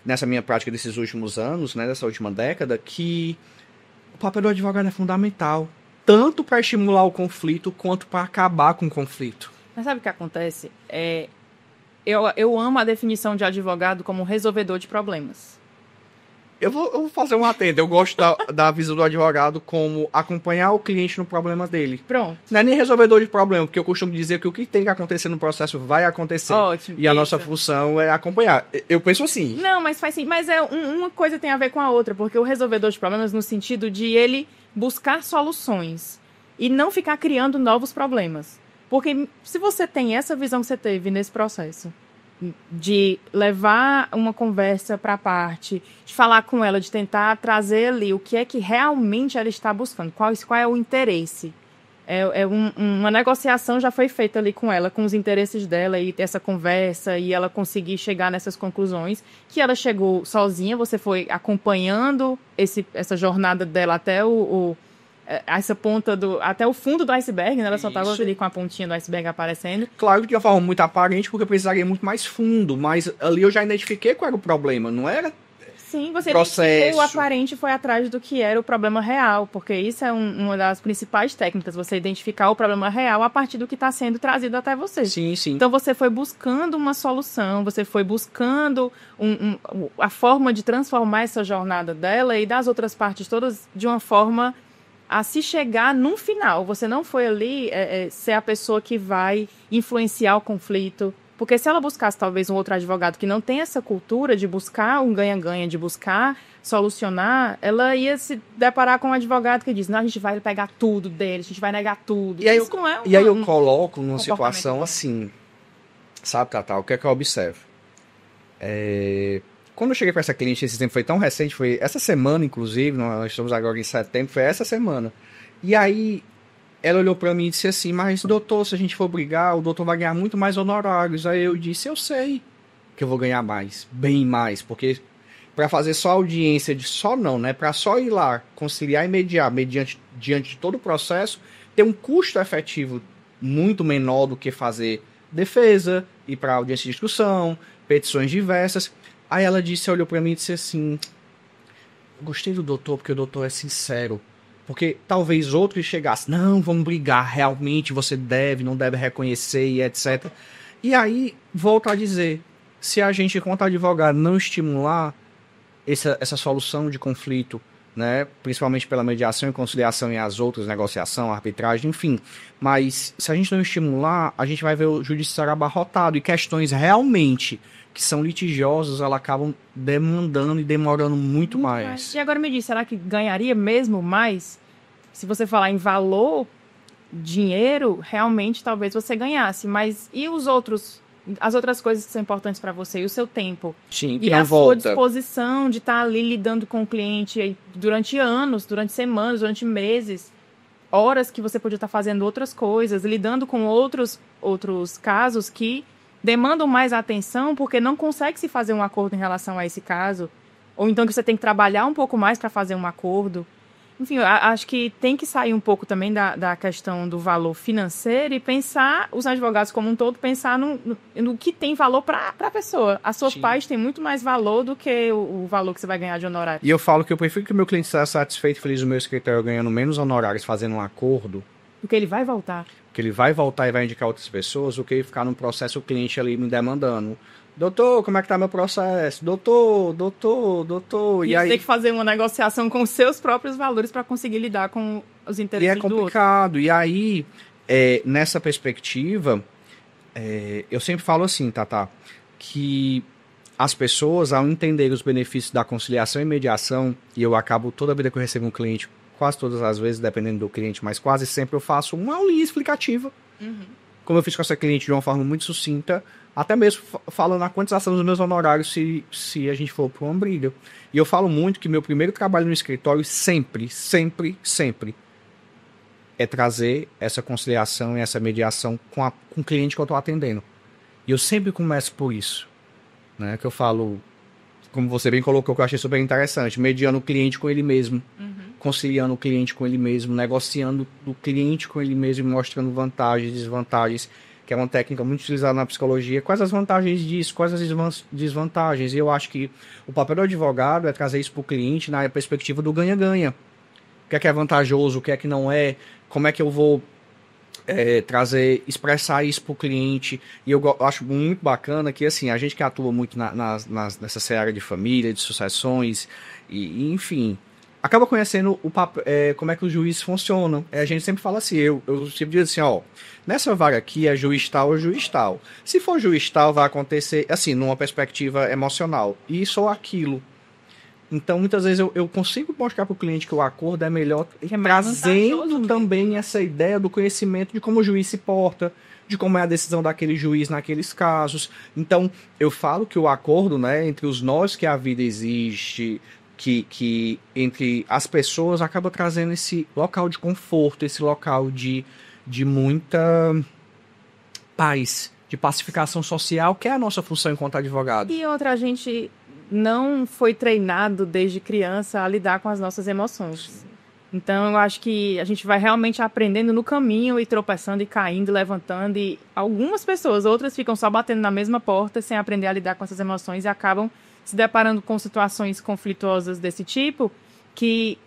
Speaker 1: nessa minha prática desses últimos anos, né, dessa última década, que o papel do advogado é fundamental, tanto para estimular o conflito, quanto para acabar com o conflito.
Speaker 2: Mas sabe o que acontece? Eu amo a definição de advogado como resolvedor de problemas.
Speaker 1: Eu vou fazer um atento. Eu gosto da visão do advogado como acompanhar o cliente no problema dele.
Speaker 2: Pronto.
Speaker 1: Não é nem resolvedor de problema, porque eu costumo dizer que o que tem que acontecer no processo vai acontecer.
Speaker 2: Ótimo.
Speaker 1: E a nossa função é acompanhar. Eu penso assim.
Speaker 2: Não, mas faz sim. Mas uma coisa tem a ver com a outra, porque o resolvedor de problemas no sentido de ele buscar soluções e não ficar criando novos problemas. Porque se você tem essa visão que você teve nesse processo, de levar uma conversa para a parte, de falar com ela, de tentar trazer ali o que é que realmente ela está buscando, qual é o interesse. Uma negociação já foi feita ali com ela, com os interesses dela, e essa conversa, e ela conseguir chegar nessas conclusões, que ela chegou sozinha, você foi acompanhando essa jornada dela até essa ponta até o fundo do iceberg, né? Ela só estava ali com a pontinha do iceberg aparecendo.
Speaker 1: Claro que de uma forma muito aparente, porque eu precisaria muito mais fundo, mas ali eu já identifiquei qual era o problema, não era?
Speaker 2: Sim, você
Speaker 1: processo.
Speaker 2: O aparente foi atrás do que era o problema real, porque isso é uma das principais técnicas, você identificar o problema real a partir do que está sendo trazido até você.
Speaker 1: Sim, sim.
Speaker 2: Então você foi buscando uma solução, você foi buscando a forma de transformar essa jornada dela e das outras partes todas de uma forma a se chegar num final. Você não foi ali ser a pessoa que vai influenciar o conflito. Porque se ela buscasse talvez um outro advogado que não tem essa cultura de buscar um ganha-ganha, de buscar solucionar, ela ia se deparar com um advogado que diz, não, a gente vai pegar tudo dele, a gente vai negar tudo.
Speaker 1: E aí, eu coloco numa situação assim, sabe, Tatá, o que é que eu observo? Quando eu cheguei para essa cliente, esse tempo foi tão recente, foi essa semana, inclusive, nós estamos agora em setembro, foi essa semana. E aí, ela olhou para mim e disse assim, mas doutor, se a gente for brigar, o doutor vai ganhar muito mais honorários. Aí eu disse, eu sei que eu vou ganhar mais, bem mais, porque para fazer só audiência de só não, né? Para só ir lá, conciliar e mediar diante de todo o processo, tem um custo efetivo muito menor do que fazer defesa, ir para audiência de instrução, petições diversas. Aí ela disse, olhou para mim e disse assim, gostei do doutor porque o doutor é sincero. Porque talvez outros chegassem, não, vamos brigar, realmente você deve, não deve reconhecer e etc. E aí, volto a dizer, se a gente, enquanto advogado, não estimular essa solução de conflito, né, principalmente pela mediação e conciliação e as outras, negociação, arbitragem, enfim, mas se a gente não estimular, a gente vai ver o judiciário abarrotado e questões realmente que são litigiosas, elas acabam demandando e demorando muito mais.
Speaker 2: E agora me diz, será que ganharia mesmo mais? Se você falar em valor, dinheiro, realmente talvez você ganhasse, mas e as outras coisas que são importantes para você, e o seu tempo?
Speaker 1: Sim,
Speaker 2: e a sua disposição de estar ali lidando com o cliente durante anos, durante semanas, durante meses, horas que você podia estar fazendo outras coisas, lidando com outros casos que demandam mais atenção porque não consegue se fazer um acordo em relação a esse caso, ou então que você tem que trabalhar um pouco mais para fazer um acordo. Enfim, eu acho que tem que sair um pouco também da questão do valor financeiro e pensar, os advogados como um todo, pensar no que tem valor para a pessoa. A sua paz tem muito mais valor do que o valor que você vai ganhar de honorário.
Speaker 1: E eu falo que eu prefiro que o meu cliente esteja satisfeito e feliz no meu escritório ganhando menos honorários fazendo um acordo.
Speaker 2: Porque ele vai voltar.
Speaker 1: Porque ele vai voltar e vai indicar outras pessoas, do que ele ficar num processo o cliente ali me demandando. Doutor, como é que tá meu processo? Doutor.
Speaker 2: E aí tem que fazer uma negociação com os seus próprios valores para conseguir lidar com os interesses do outro.
Speaker 1: E é complicado. E aí, nessa perspectiva, eu sempre falo assim, Tata, que as pessoas, ao entenderem os benefícios da conciliação e mediação, e eu acabo toda vida que eu recebo um cliente, quase todas as vezes, dependendo do cliente, mas quase sempre eu faço uma aulinha explicativa. Como eu fiz com essa cliente de uma forma muito sucinta, até mesmo falando a quantização dos meus honorários se a gente for para uma briga. E eu falo muito que meu primeiro trabalho no escritório sempre é trazer essa conciliação e essa mediação com o cliente que eu estou atendendo. E eu sempre começo por isso, né? Que eu falo, como você bem colocou, que eu achei super interessante, mediando o cliente com ele mesmo, conciliando o cliente com ele mesmo, negociando o cliente com ele mesmo, mostrando vantagens e desvantagens, que é uma técnica muito utilizada na psicologia. Quais as vantagens disso? Quais as desvantagens? E eu acho que o papel do advogado é trazer isso para o cliente na perspectiva do ganha-ganha. O que é vantajoso, o que é que não é, como é que eu vou expressar isso para o cliente. E eu acho muito bacana que, assim, a gente que atua muito nessa seara de família, de sucessões, e enfim, acaba conhecendo como é que os juízes funcionam. A gente sempre fala assim, eu sempre digo assim, ó, nessa vaga aqui é juiz tal ou juiz tal. Se for juiz tal, vai acontecer, assim, numa perspectiva emocional, isso ou aquilo. Então, muitas vezes eu consigo mostrar para o cliente que o acordo é melhor, trazendo também essa ideia do conhecimento de como o juiz se porta, de como é a decisão daquele juiz naqueles casos. Então, eu falo que o acordo, né, entre os nós que a vida existe, que entre as pessoas acaba trazendo esse local de conforto, esse local de muita paz, de pacificação social, que é a nossa função enquanto advogado.
Speaker 2: E outra, a gente não foi treinado desde criança a lidar com as nossas emoções. Então, eu acho que a gente vai realmente aprendendo no caminho e tropeçando e caindo, levantando. E algumas pessoas, outras ficam só batendo na mesma porta sem aprender a lidar com essas emoções e acabam se deparando com situações conflituosas desse tipo, que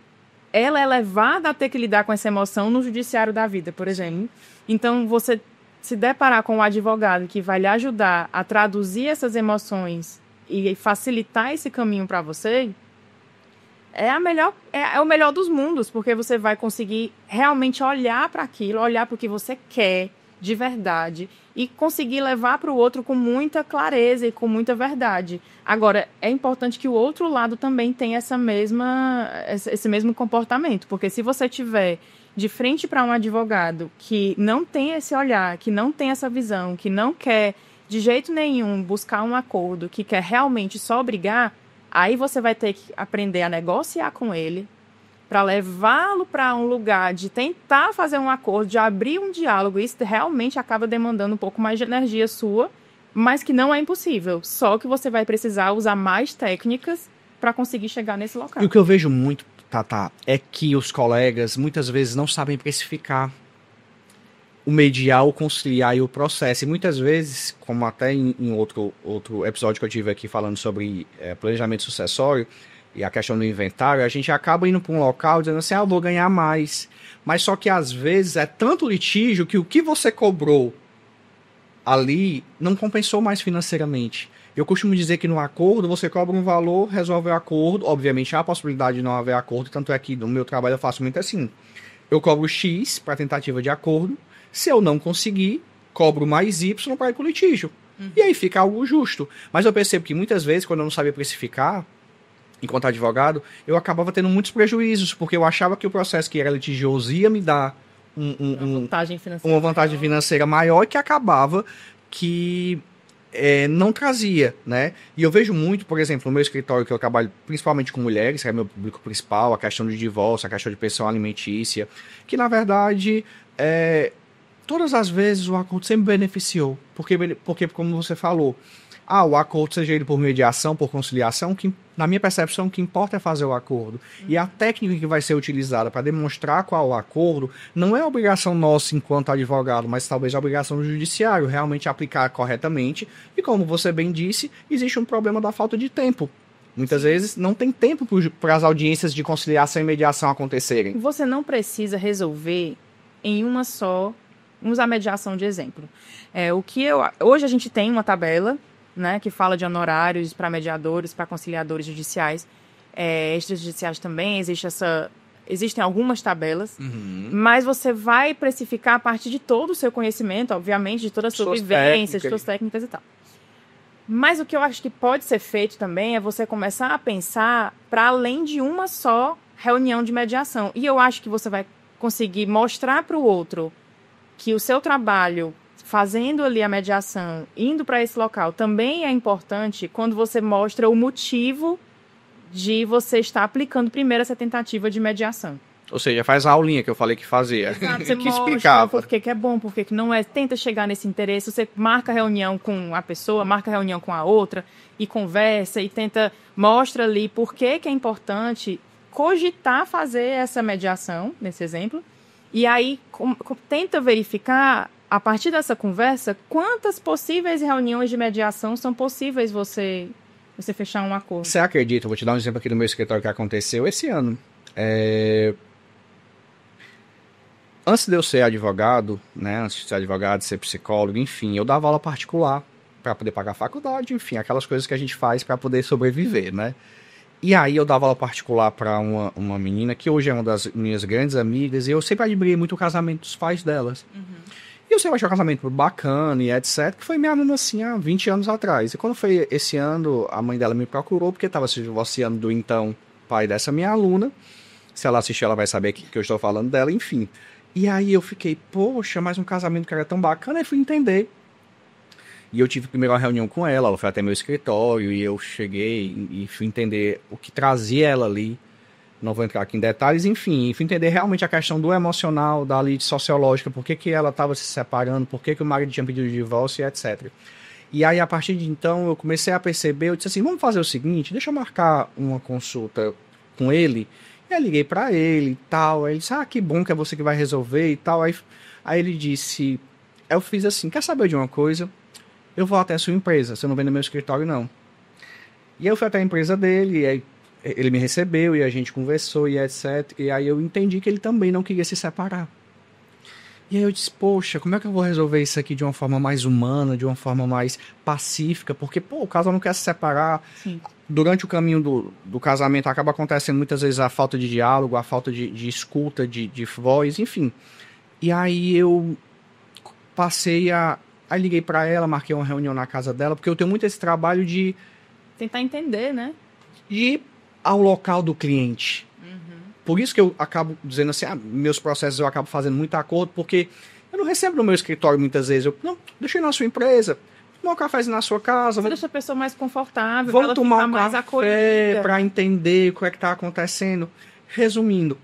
Speaker 2: ela é levada a ter que lidar com essa emoção no judiciário da vida, por exemplo. Então, você se deparar com um advogado que vai lhe ajudar a traduzir essas emoções e facilitar esse caminho para você, é o melhor dos mundos, porque você vai conseguir realmente olhar para aquilo, olhar para o que você quer de verdade e conseguir levar para o outro com muita clareza e com muita verdade. Agora, é importante que o outro lado também tenha esse mesmo comportamento, porque se você tiver de frente para um advogado que não tem esse olhar, que não tem essa visão, que não quer de jeito nenhum buscar um acordo, que quer realmente só brigar, aí você vai ter que aprender a negociar com ele, para levá-lo para um lugar de tentar fazer um acordo, de abrir um diálogo, isso realmente acaba demandando um pouco mais de energia sua, mas que não é impossível. Só que você vai precisar usar mais técnicas para conseguir chegar nesse local.
Speaker 1: E o que eu vejo muito, Tata, é que os colegas muitas vezes não sabem precificar o mediar, o conciliar e o processo. E muitas vezes, como até em outro episódio que eu tive aqui falando sobre planejamento sucessório e a questão do inventário, a gente acaba indo para um local dizendo assim, eu vou ganhar mais. Mas só que às vezes é tanto litígio que o que você cobrou ali não compensou mais financeiramente. Eu costumo dizer que no acordo você cobra um valor, resolve o acordo. Obviamente há a possibilidade de não haver acordo, tanto é que no meu trabalho eu faço muito assim. Eu cobro X para tentativa de acordo. Se eu não conseguir, cobro mais Y para ir com o litígio. E aí fica algo justo. Mas eu percebo que muitas vezes, quando eu não sabia precificar, enquanto advogado, eu acabava tendo muitos prejuízos, porque eu achava que o processo que era litigioso ia me dar uma vantagem financeira maior e que acabava que não trazia, né? E eu vejo muito, por exemplo, no meu escritório, que eu trabalho principalmente com mulheres, que é meu público principal, a questão de divórcio, a questão de pensão alimentícia, que na verdade todas as vezes o acordo sempre beneficiou, porque como você falou, o acordo, seja ele por mediação, por conciliação, que na minha percepção o que importa é fazer o acordo. E a técnica que vai ser utilizada para demonstrar qual é o acordo não é a obrigação nossa enquanto advogado, mas talvez a obrigação do judiciário realmente aplicar corretamente. E como você bem disse, existe um problema da falta de tempo. Muitas vezes não tem tempo para as audiências de conciliação e mediação acontecerem.
Speaker 2: Você não precisa resolver em uma só. Vamos usar a mediação de exemplo. Hoje a gente tem uma tabela, né, que fala de honorários para mediadores, para conciliadores judiciais, extrajudiciais também, existem algumas tabelas, mas você vai precificar a partir de todo o seu conhecimento, obviamente, de toda a sua vivência, de suas técnicas e tal. Mas o que eu acho que pode ser feito também é você começar a pensar para além de uma só reunião de mediação. E eu acho que você vai conseguir mostrar para o outro que o seu trabalho fazendo ali a mediação, indo para esse local, também é importante quando você mostra o motivo de você estar aplicando primeiro essa tentativa de mediação.
Speaker 1: Ou seja, faz a aulinha que eu falei que fazia.
Speaker 2: Exato, você que explicava por que é bom, por que não é. Tenta chegar nesse interesse, você marca reunião com a pessoa, marca reunião com a outra e conversa e mostra ali por que é importante cogitar fazer essa mediação, nesse exemplo, e aí tenta verificar a partir dessa conversa, quantas possíveis reuniões de mediação são possíveis você fechar um acordo?
Speaker 1: Você acredita? Vou te dar um exemplo aqui do meu escritório que aconteceu esse ano. Antes de eu ser advogado, né, antes de ser advogado, ser psicólogo, enfim, eu dava aula particular para poder pagar a faculdade, enfim, aquelas coisas que a gente faz para poder sobreviver, né? E aí eu dava aula particular para uma menina que hoje é uma das minhas grandes amigas e eu sempre admirei muito o casamento dos pais delas. E eu sempre achei um casamento bacana e etc, que foi minha aluna assim há 20 anos atrás. E quando foi esse ano, a mãe dela me procurou porque estava se divorciando do então pai dessa minha aluna. Se ela assistir, ela vai saber que eu estou falando dela, enfim. E aí eu fiquei, poxa, mais um casamento que era tão bacana, e fui entender. E eu tive primeiro uma reunião com ela foi até meu escritório, e eu cheguei e fui entender o que trazia ela ali. Não vou entrar aqui em detalhes, enfim, fui entender realmente a questão do emocional, da lide sociológica, por que ela estava se separando, por que o marido tinha pedido divórcio e etc. E aí, a partir de então, eu comecei a perceber, eu disse assim, vamos fazer o seguinte, deixa eu marcar uma consulta com ele. E eu liguei para ele e tal, aí ele disse, que bom que é você que vai resolver e tal. Aí ele disse, eu fiz assim, quer saber de uma coisa? Eu vou até a sua empresa, você não vem no meu escritório não. E eu fui até a empresa dele, e aí ele me recebeu e a gente conversou e etc. E aí eu entendi que ele também não queria se separar. E aí eu disse, poxa, como é que eu vou resolver isso aqui de uma forma mais humana, de uma forma mais pacífica? Porque, o casal não quer se separar.
Speaker 2: Sim.
Speaker 1: Durante o caminho do casamento acaba acontecendo muitas vezes a falta de diálogo, a falta de escuta, de voz, enfim. E aí eu passei Aí liguei para ela, marquei uma reunião na casa dela, porque eu tenho muito esse trabalho de
Speaker 2: tentar entender, né?
Speaker 1: De ir ao local do cliente. Por isso que eu acabo dizendo assim, meus processos eu acabo fazendo muito acordo, porque eu não recebo no meu escritório muitas vezes. Não, deixa eu ir na sua empresa, tomar um cafezinho na sua casa.
Speaker 2: Deixa a pessoa mais confortável.
Speaker 1: Vamos tomar um café para entender o que é que está acontecendo. Resumindo,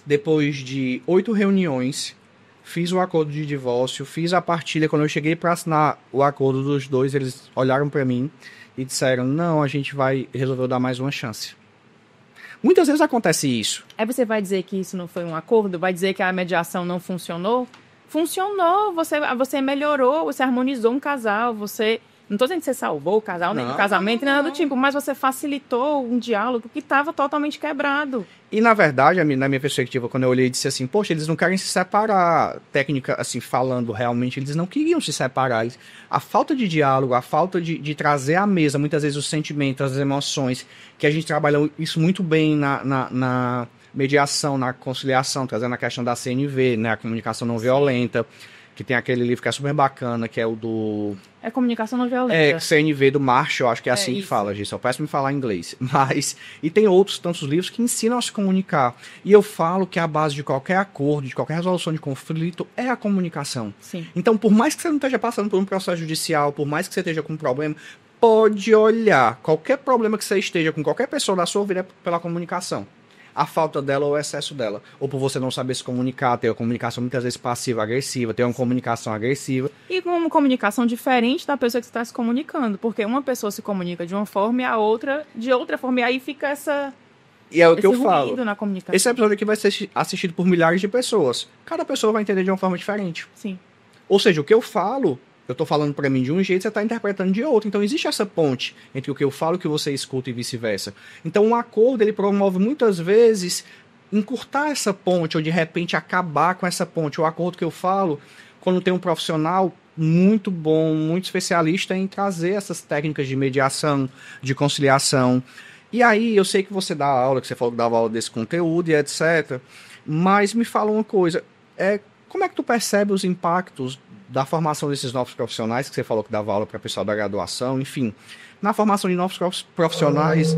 Speaker 1: depois de 8 reuniões, fiz o acordo de divórcio, fiz a partilha. Quando eu cheguei para assinar o acordo dos dois, eles olharam para mim e disseram, não, a gente resolveu dar mais uma chance. Muitas vezes acontece isso.
Speaker 2: Aí você vai dizer que isso não foi um acordo? Vai dizer que a mediação não funcionou? Funcionou, você melhorou, você harmonizou um casal, você... Não estou dizendo que você salvou o casal, nem o casamento, nem nada do tipo, mas você facilitou um diálogo que estava totalmente quebrado.
Speaker 1: E, na verdade, na minha perspectiva, quando eu olhei, disse assim, poxa, eles não querem se separar. Técnica, assim, falando realmente, eles não queriam se separar. A falta de diálogo, a falta de trazer à mesa, muitas vezes, os sentimentos, as emoções, que a gente trabalha isso muito bem na mediação, na conciliação, trazendo a questão da CNV, né, a comunicação não violenta, que tem aquele livro que é super bacana, que é o do...
Speaker 2: É comunicação não violenta.
Speaker 1: CNV do Marshall, acho que é assim que fala, gente. Eu peço me falar inglês. E tem outros tantos livros que ensinam a se comunicar. E eu falo que a base de qualquer acordo, de qualquer resolução de conflito, é a comunicação.
Speaker 2: Sim.
Speaker 1: Então, por mais que você não esteja passando por um processo judicial, por mais que você esteja com um problema, pode olhar qualquer problema que você esteja com qualquer pessoa da sua vida é pela comunicação. A falta dela ou o excesso dela. Ou por você não saber se comunicar, ter uma comunicação muitas vezes passiva-agressiva, ter uma comunicação agressiva.
Speaker 2: E com uma comunicação diferente da pessoa que você está se comunicando. Porque uma pessoa se comunica de uma forma e a outra de outra forma. E aí fica
Speaker 1: E é o que eu falo.
Speaker 2: Na comunicação.
Speaker 1: Esse episódio aqui vai ser assistido por milhares de pessoas. Cada pessoa vai entender de uma forma diferente.
Speaker 2: Sim.
Speaker 1: Ou seja, o que eu falo... Eu tô falando pra mim de um jeito, você tá interpretando de outro. Então, existe essa ponte entre o que eu falo e o que você escuta e vice-versa. Então, um acordo, ele promove muitas vezes encurtar essa ponte ou, de repente, acabar com essa ponte. O acordo que eu falo, quando tem um profissional muito bom, muito especialista em trazer essas técnicas de mediação, de conciliação. E aí, eu sei que você dá aula, que você falou que dava aula desse conteúdo e etc. Mas me fala uma coisa, como é que tu percebe os impactos da formação desses novos profissionais, que você falou que dava aula para o pessoal da graduação, enfim, na formação de novos profissionais,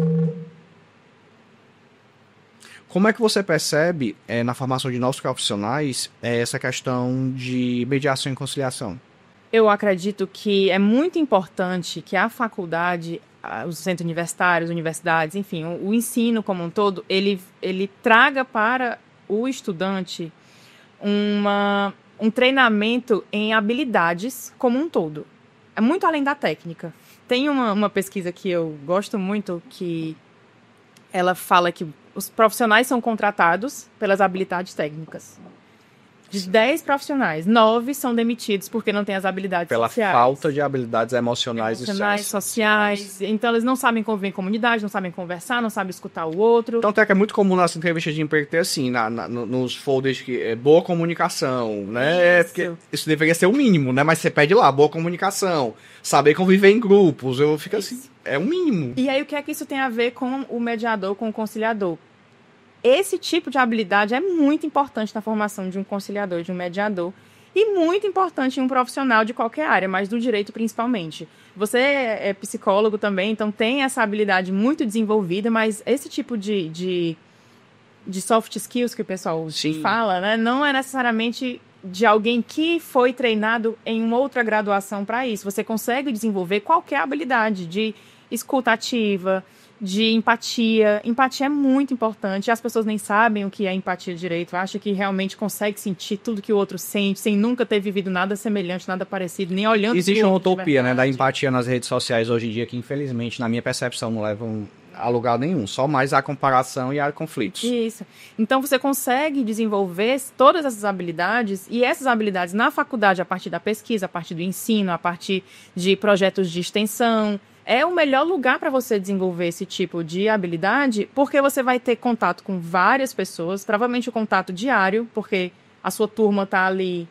Speaker 1: como é que você percebe, na formação de novos profissionais, essa questão de mediação e conciliação?
Speaker 2: Eu acredito que é muito importante que a faculdade, os centros universitários, universidades, enfim, o ensino como um todo, ele traga para o estudante um treinamento em habilidades como um todo. É muito além da técnica. Tem uma pesquisa que eu gosto muito, que ela fala que os profissionais são contratados pelas habilidades técnicas. De 10 profissionais, 9 são demitidos porque não têm as habilidades
Speaker 1: sociais. Pela falta de habilidades emocionais e
Speaker 2: sociais. Então, eles não sabem conviver em comunidade, não sabem conversar, não sabem escutar o outro.
Speaker 1: Então, até que é muito comum nas entrevistas de emprego ter assim, nos folders que é boa comunicação, né? Porque isso deveria ser o mínimo, né? Mas você pede lá, boa comunicação, saber conviver em grupos. Eu fico assim, é o mínimo.
Speaker 2: E aí, o que é que isso tem a ver com o mediador, com o conciliador? Esse tipo de habilidade é muito importante na formação de um conciliador, de um mediador, e muito importante em um profissional de qualquer área, mas do direito principalmente. Você é psicólogo também, então tem essa habilidade muito desenvolvida, mas esse tipo de soft skills que o pessoal fala, né, não é necessariamente de alguém que foi treinado em uma outra graduação para isso. Você consegue desenvolver qualquer habilidade de escuta ativa, de empatia. Empatia é muito importante. As pessoas nem sabem o que é empatia direito. Acham que realmente consegue sentir tudo que o outro sente, sem nunca ter vivido nada semelhante, nada parecido, nem olhando.
Speaker 1: Existe uma utopia, né, da empatia nas redes sociais hoje em dia, que infelizmente, na minha percepção, não levam a lugar nenhum. Só mais a comparação e a conflitos.
Speaker 2: Isso. Então, você consegue desenvolver todas essas habilidades, e essas habilidades na faculdade, a partir da pesquisa, a partir do ensino, a partir de projetos de extensão. É o melhor lugar para você desenvolver esse tipo de habilidade, porque você vai ter contato com várias pessoas, provavelmente o contato diário, porque a sua turma está ali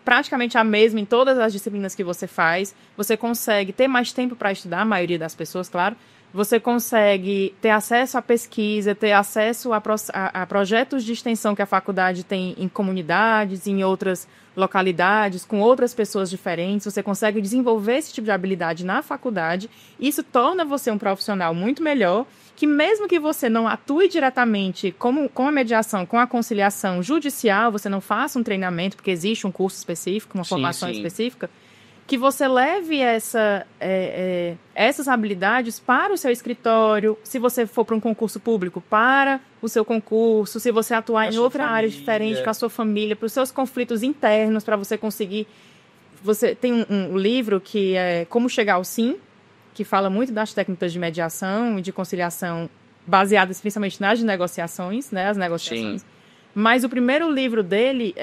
Speaker 2: praticamente a mesma em todas as disciplinas que você faz. Você consegue ter mais tempo para estudar, a maioria das pessoas, claro. Você consegue ter acesso à pesquisa, ter acesso a projetos de extensão que a faculdade tem em comunidades, em outras localidades, com outras pessoas diferentes. Você consegue desenvolver esse tipo de habilidade na faculdade. Isso torna você um profissional muito melhor, que mesmo que você não atue diretamente com a mediação, com a conciliação judicial, você não faça um treinamento, porque existe um curso específico, uma formação específica, que você leve essas habilidades para o seu escritório, se você for para um concurso público, para o seu concurso, se você atuar em outra área diferente, com a sua família, para os seus conflitos internos, para você conseguir... Você tem um livro que é Como Chegar ao Sim, que fala muito das técnicas de mediação e de conciliação baseadas principalmente nas negociações, né, as negociações. Sim. Mas o primeiro livro dele,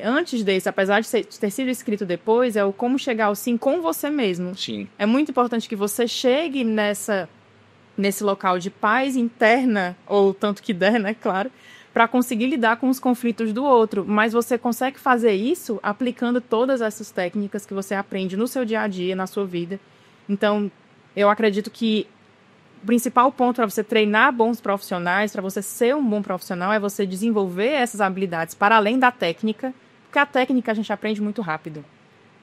Speaker 2: antes desse, apesar de ter sido escrito depois, é o Como Chegar ao Sim com você mesmo.
Speaker 1: Sim.
Speaker 2: É muito importante que você chegue nesse local de paz interna, ou tanto que der, né, claro, para conseguir lidar com os conflitos do outro. Mas você consegue fazer isso aplicando todas essas técnicas que você aprende no seu dia a dia, na sua vida. Então, eu acredito que o principal ponto para você treinar bons profissionais, para você ser um bom profissional, é você desenvolver essas habilidades para além da técnica, porque a técnica a gente aprende muito rápido.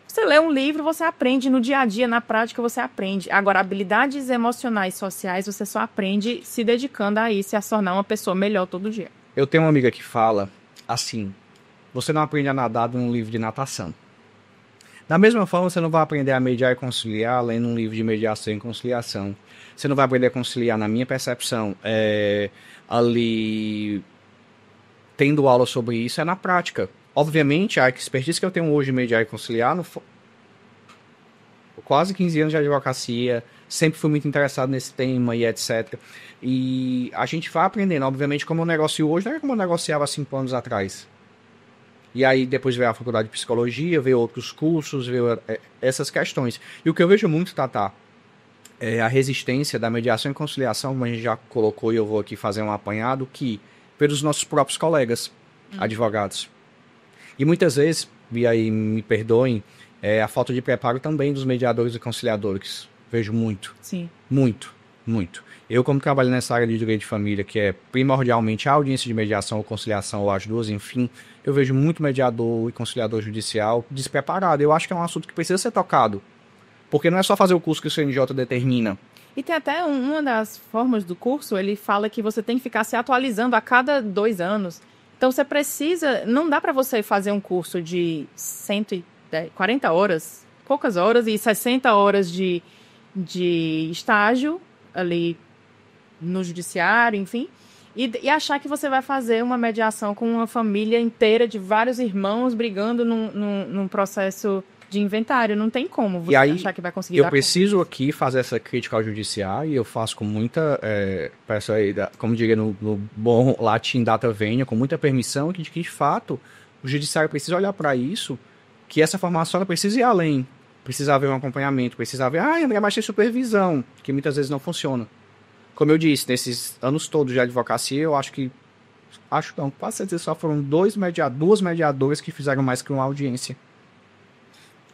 Speaker 2: Você lê um livro, você aprende no dia a dia, na prática você aprende. Agora, habilidades emocionais e sociais, você só aprende se dedicando a isso e a se tornar uma pessoa melhor todo dia.
Speaker 1: Eu tenho uma amiga que fala assim, você não aprende a nadar num livro de natação. Da mesma forma, você não vai aprender a mediar e conciliar lendo um livro de mediação e conciliação. Você não vai aprender a conciliar, na minha percepção, ali tendo aula sobre isso, é na prática. Obviamente, a expertise que eu tenho hoje em mediar e conciliar, quase 15 anos de advocacia, sempre fui muito interessado nesse tema e etc. E a gente vai aprendendo, obviamente, como eu negocio hoje, não é como eu negociava 5 anos atrás. E aí depois veio a faculdade de psicologia, veio outros cursos, veio essas questões. E o que eu vejo muito, Tatá, é a resistência da mediação e conciliação, como a gente já colocou, e eu vou aqui fazer um apanhado, que pelos nossos próprios colegas, advogados. E muitas vezes, e aí me perdoem, a falta de preparo também dos mediadores e conciliadores. Vejo muito.
Speaker 2: Sim.
Speaker 1: Muito, muito. Eu, como trabalho nessa área de direito de família, que é primordialmente a audiência de mediação ou conciliação, ou as duas, enfim, eu vejo muito mediador e conciliador judicial despreparado. Eu acho que é um assunto que precisa ser tocado. Porque não é só fazer o curso que o CNJ determina.
Speaker 2: E tem até uma das formas do curso, ele fala que você tem que ficar se atualizando a cada 2 anos. Então você precisa, não dá para você fazer um curso de 140 horas, poucas horas, e 60 horas de estágio ali no judiciário, enfim, e achar que você vai fazer uma mediação com uma família inteira de vários irmãos brigando num processo de inventário. Não tem como você achar que vai conseguir
Speaker 1: eu preciso aqui fazer essa crítica ao judiciário, e eu faço com muita, peço aí, como diria no bom latim data venia, com muita permissão, que de fato o judiciário precisa olhar para isso, que essa formação ela precisa ir além, precisa haver um acompanhamento, precisa haver, André, mas tem supervisão, que muitas vezes não funciona. Como eu disse, nesses anos todos de advocacia, eu quase certeza só foram 2 mediadoras que fizeram mais que uma audiência.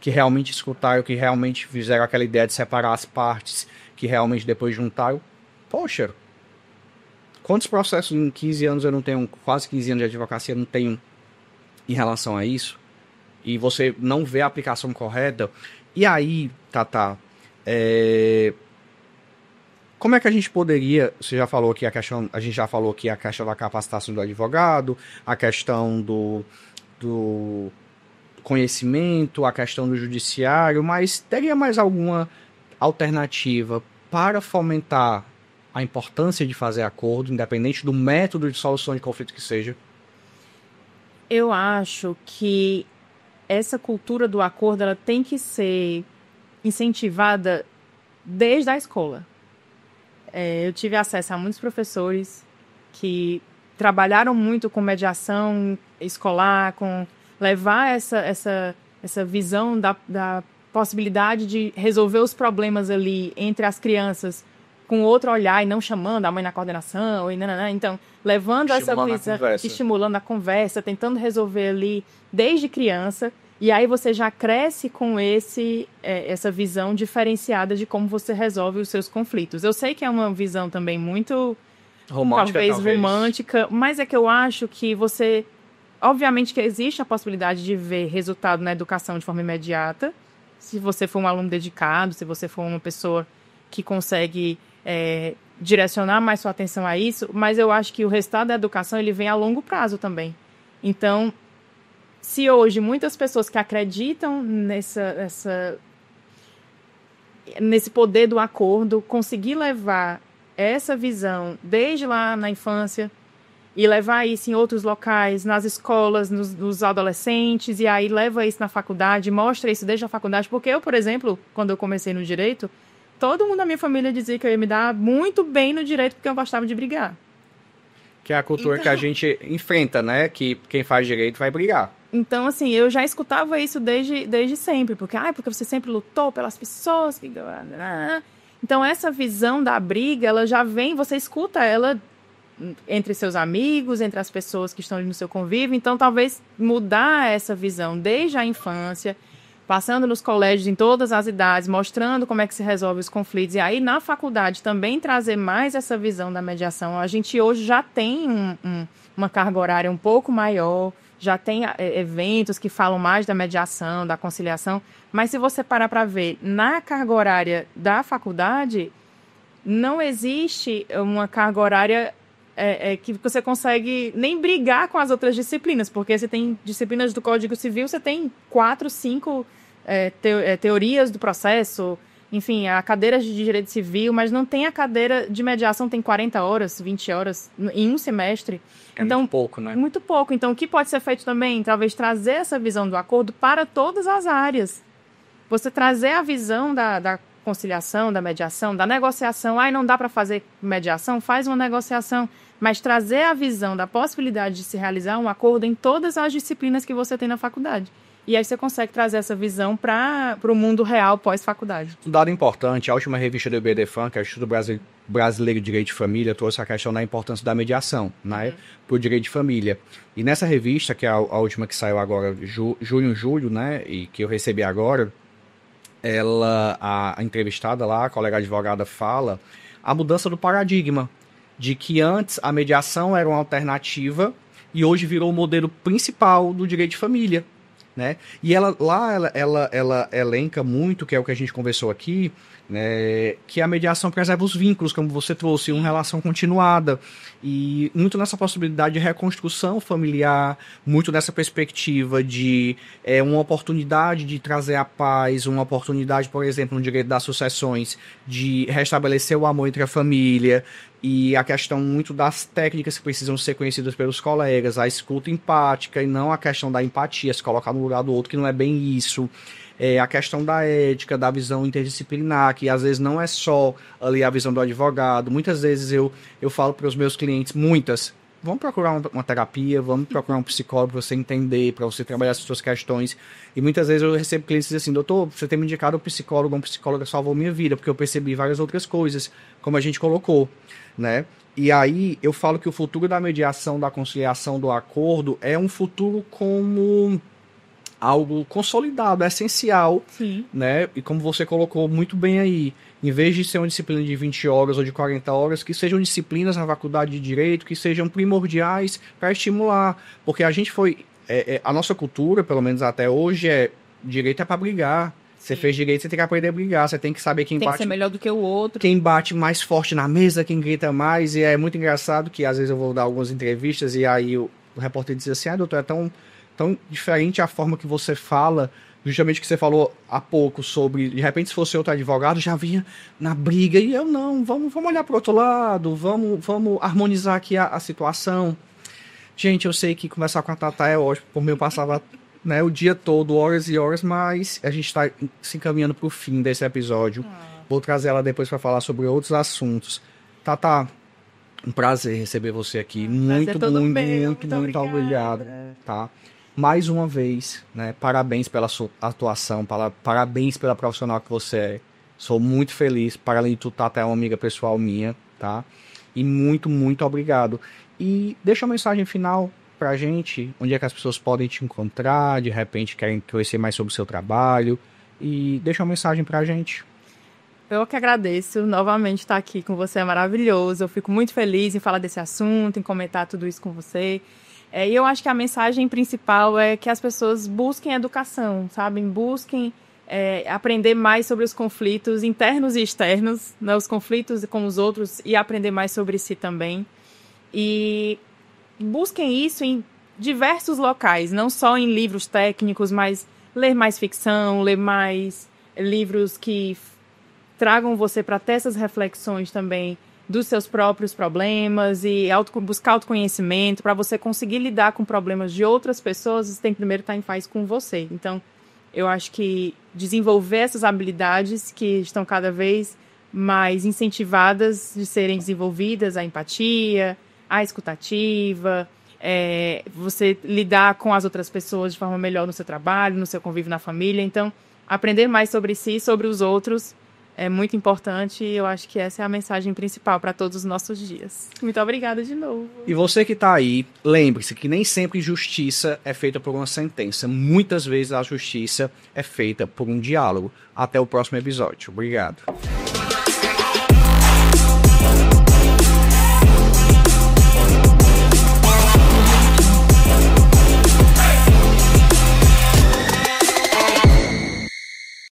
Speaker 1: Que realmente escutaram, que realmente fizeram aquela ideia de separar as partes, que realmente depois juntaram. Poxa, quantos processos em 15 anos eu não tenho, quase 15 anos de advocacia eu não tenho em relação a isso? E você não vê a aplicação correta. E aí, Tatá, como é que a gente poderia, você já falou aqui a gente já falou aqui a questão da capacitação do advogado, a questão do conhecimento, a questão do judiciário, mas teria mais alguma alternativa para fomentar a importância de fazer acordo, independente do método de solução de conflito que seja?
Speaker 2: Eu acho que essa cultura do acordo ela tem que ser incentivada desde a escola. Eu tive acesso a muitos professores que trabalharam muito com mediação escolar, com levar essa visão da possibilidade de resolver os problemas ali entre as crianças com outro olhar e não chamando a mãe na coordenação. Então, levando essa visão, estimulando a conversa, tentando resolver ali desde criança. E aí você já cresce com essa visão diferenciada de como você resolve os seus conflitos. Eu sei que é uma visão também muito talvez romântica, mas é que eu acho que você... Obviamente que existe a possibilidade de ver resultado na educação de forma imediata, se você for um aluno dedicado, se você for uma pessoa que consegue direcionar mais sua atenção a isso, mas eu acho que o resultado da educação ele vem a longo prazo também. Então... Se hoje muitas pessoas que acreditam nessa nesse poder do acordo, conseguir levar essa visão desde lá na infância e levar isso em outros locais, nas escolas, nos adolescentes, e aí leva isso na faculdade, mostra isso desde a faculdade. Porque eu, por exemplo, quando eu comecei no direito, todo mundo da minha família dizia que eu ia me dar muito bem no direito porque eu gostava de brigar.
Speaker 1: Que é a cultura que a gente enfrenta, né? Que quem faz direito vai brigar.
Speaker 2: Então, assim, eu já escutava isso desde sempre. Porque você sempre lutou pelas pessoas. Então, essa visão da briga, ela já vem, você escuta ela entre seus amigos, entre as pessoas que estão ali no seu convívio. Então, talvez mudar essa visão desde a infância, passando nos colégios em todas as idades, mostrando como é que se resolve os conflitos. E aí, na faculdade, também trazer mais essa visão da mediação. A gente hoje já tem uma carga horária um pouco maior, já tem eventos que falam mais da mediação, da conciliação. Mas se você parar para ver, na carga horária da faculdade, não existe uma carga horária que você consegue nem brigar com as outras disciplinas, porque você tem disciplinas do Código Civil, você tem 4, 5 teorias do processo, enfim, a cadeira de Direito Civil, mas não tem a cadeira de mediação, tem 40 horas, 20 horas em um semestre.
Speaker 1: Então, muito pouco, né?
Speaker 2: Muito pouco. Então, o que pode ser feito também? Talvez trazer essa visão do acordo para todas as áreas. Você trazer a visão da conciliação, da mediação, da negociação. Não dá para fazer mediação? Faz uma negociação. Mas trazer a visão da possibilidade de se realizar um acordo em todas as disciplinas que você tem na faculdade. E aí você consegue trazer essa visão para o mundo real pós-faculdade.
Speaker 1: Um dado importante, a última revista do IBDFAM, que é o Instituto Brasileiro de Direito de Família, trouxe a questão da importância da mediação, né, para o direito de família. E nessa revista, que é a última que saiu agora, julho, né, e que eu recebi agora, a entrevistada lá, a colega advogada, fala a mudança do paradigma, de que antes a mediação era uma alternativa e hoje virou o modelo principal do direito de família, né? E ela elenca muito, que é o que a gente conversou aqui, né, que a mediação preserva os vínculos, como você trouxe, uma relação continuada, e muito nessa possibilidade de reconstrução familiar, muito nessa perspectiva de uma oportunidade de trazer a paz, uma oportunidade, por exemplo, no direito das sucessões, de restabelecer o amor entre a família, e a questão muito das técnicas que precisam ser conhecidas pelos colegas, a escuta empática e não a questão da empatia, se colocar no lugar do outro, que não é bem isso. A questão da ética, da visão interdisciplinar, que às vezes não é só ali a visão do advogado. Muitas vezes eu falo para os meus clientes, vamos procurar uma terapia, vamos procurar um psicólogo para você entender, para você trabalhar as suas questões. E muitas vezes eu recebo clientes que dizem assim, doutor, você tem me indicado um psicólogo salvou minha vida, porque eu percebi várias outras coisas, como a gente colocou, né? E aí eu falo que o futuro da mediação, da conciliação, do acordo, é um futuro como algo consolidado, essencial,
Speaker 2: sim,
Speaker 1: né? E como você colocou muito bem aí, em vez de ser uma disciplina de 20 horas ou de 40 horas, que sejam disciplinas na faculdade de Direito, que sejam primordiais para estimular. Porque a gente a nossa cultura, pelo menos até hoje, direito é para brigar. Você fez direito, você tem que aprender a brigar, você tem que saber quem bate...
Speaker 2: Tem que ser melhor do que o outro.
Speaker 1: Quem bate mais forte na mesa, quem grita mais, e é muito engraçado que às vezes eu vou dar algumas entrevistas e aí o repórter diz assim, doutor, é tão diferente a forma que você fala, justamente o que você falou há pouco sobre, de repente, se fosse outro advogado, já vinha na briga, e eu não, vamos olhar para o outro lado, vamos harmonizar aqui a situação. Gente, eu sei que conversar com a Tatá é ótimo, por mim eu passava, né, o dia todo, horas e horas, mas a gente está se encaminhando para o fim desse episódio. Vou trazer ela depois para falar sobre outros assuntos. Tatá, um prazer receber você aqui, muito obrigado, tá? Mais uma vez, né, parabéns pela sua atuação, parabéns pela profissional que você é. Sou muito feliz, para além de tudo, Tatá é uma amiga pessoal minha, tá? E muito, muito obrigado. E deixa uma mensagem final pra gente, onde é que as pessoas podem te encontrar, de repente querem conhecer mais sobre o seu trabalho, e deixa uma mensagem pra gente.
Speaker 2: Eu que agradeço novamente estar aqui com você, é maravilhoso. Eu fico muito feliz em falar desse assunto, em comentar tudo isso com você. E eu acho que a mensagem principal é que as pessoas busquem educação, sabe? Busquem aprender mais sobre os conflitos internos e externos, né? Os conflitos com os outros, e aprender mais sobre si também. E busquem isso em diversos locais, não só em livros técnicos, mas ler mais ficção, ler mais livros que tragam você para ter essas reflexões também dos seus próprios problemas e buscar autoconhecimento. Para você conseguir lidar com problemas de outras pessoas, você tem que primeiro estar em paz com você. Então, eu acho que desenvolver essas habilidades que estão cada vez mais incentivadas de serem desenvolvidas, a empatia, a escutativa, você lidar com as outras pessoas de forma melhor no seu trabalho, no seu convívio na família. Então, aprender mais sobre si, sobre os outros, é muito importante e eu acho que essa é a mensagem principal para todos os nossos dias. Muito obrigada de novo.
Speaker 1: E você que está aí, lembre-se que nem sempre justiça é feita por uma sentença. Muitas vezes a justiça é feita por um diálogo. Até o próximo episódio. Obrigado.